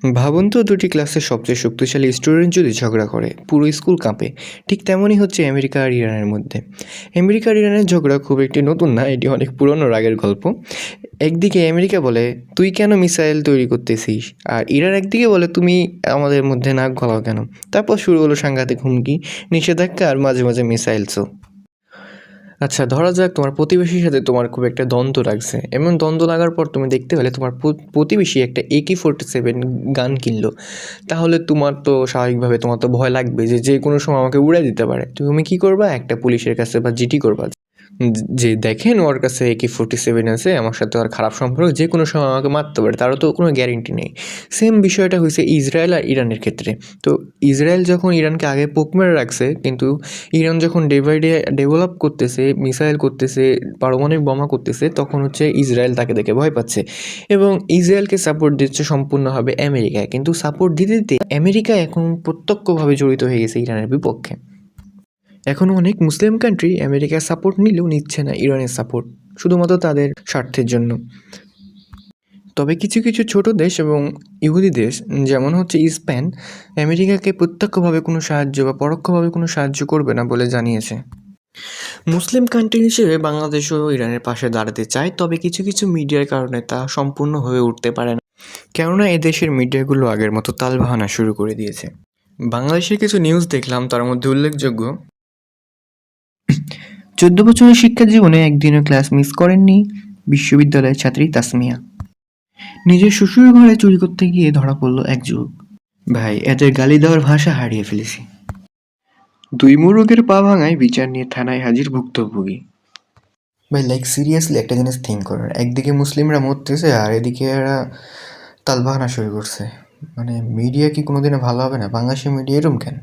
ভাবুন তো দুটি ক্লাসের সবচেয়ে শক্তিশালী স্টুডেন্ট যদি ঝগড়া করে পুরো স্কুল কাঁপে। ঠিক তেমনই হচ্ছে আমেরিকা আর ইরানের মধ্যে। আমেরিকা আর ইরানের ঝগড়া খুব একটি নতুন না, এটি অনেক পুরনো রাগের গল্প। একদিকে আমেরিকা বলে তুই কেন মিসাইল তৈরি করতেছিস, আর ইরান একদিকে বলে তুমি আমাদের মধ্যে নাক গলাও কেন। তারপর শুরু হলো সাংঘাতিক হুমকি, নিষেধাজ্ঞা আর মাঝে মাঝে মিসাইলসও। আচ্ছা, ধরা যাক তোমার প্রতিবেশীর সাথে তোমার খুব একটা দ্বন্দ্ব লাগছে। এমন দ্বন্দ্ব লাগার পর তুমি দেখতে পেলে তোমার প্রতিবেশী একটা AK-47 গান কিনলো। তাহলে তোমার তো স্বাভাবিকভাবে তোমার তো ভয় লাগবে যে যে কোনো সময় আমাকে উড়াই দিতে পারে। তুমি কি করবা? একটা পুলিশের কাছে বা জিডি করবা যে দেখেন ওর কাছে AK-47 আছে, আমার সাথে আর খারাপ সম্পর্ক, যে কোনো সময় আমাকে মারতে পারে, তারও তো কোনো গ্যারেন্টি নেই। সেম বিষয়টা হয়েছে ইসরায়েল আর ইরানের ক্ষেত্রে। তো ইসরায়েল যখন ইরানকে আগে পোক মেরে রাখছে, কিন্তু ইরান যখন ডে বাই ডে ডেভেলপ করতেছে, মিসাইল করতেছে, পারমাণবিক বোমা করতেছে, তখন হচ্ছে ইসরায়েল তাকে দেখে ভয় পাচ্ছে এবং ইসরায়েলকে সাপোর্ট দিচ্ছে সম্পূর্ণভাবে আমেরিকা। কিন্তু সাপোর্ট দিতে দিতে আমেরিকা এখন প্রত্যক্ষভাবে জড়িত হয়ে গেছে ইরানের বিপক্ষে। এখনও অনেক মুসলিম কান্ট্রি আমেরিকার সাপোর্ট নিলেও নিচ্ছে না ইরানের সাপোর্ট, শুধুমাত্র তাদের স্বার্থের জন্য। তবে কিছু কিছু ছোট দেশ এবং ইহুদি দেশ, যেমন হচ্ছে স্পেন, আমেরিকাকে প্রত্যক্ষভাবে কোনো সাহায্য বা পরোক্ষভাবে কোনো সাহায্য করবে না বলে জানিয়েছে। মুসলিম কান্ট্রি হিসেবে বাংলাদেশও ইরানের পাশে দাঁড়াতে চায়, তবে কিছু কিছু মিডিয়ার কারণে তা সম্পূর্ণ হয়ে উঠতে পারে না, কেননা এদেশের মিডিয়াগুলো আগের মতো তালবাহানা শুরু করে দিয়েছে। বাংলাদেশের কিছু নিউজ দেখলাম, তার মধ্যে উল্লেখযোগ্য, 14 বছরের শিক্ষা জীবনে একদিনও ক্লাস মিস করেননি বিশ্ববিদ্যালয়ের ছাত্রী তাসমিয়া। নিজের শ্বশুর ঘরে চুরি করতে গিয়ে ধরা পড়ল এক যুবক। ভাই, এদের গালি দেওয়ার ভাষা হারিয়ে ফেলেছি। 2 মোরগের পা ভাঙায় বিচার নিয়ে থানায় হাজির ভুক্তভোগী। ভাই, লাইক সিরিয়াসলি একটা জিনিস থিঙ্ক করার, একদিকে মুসলিমরা মরতেছে আর এদিকে এরা তালবাহানা শুরু করছে। মানে মিডিয়া কি কোনোদিনও ভালো হবে না? বাংলাদেশের মিডিয়া এরকম কেন?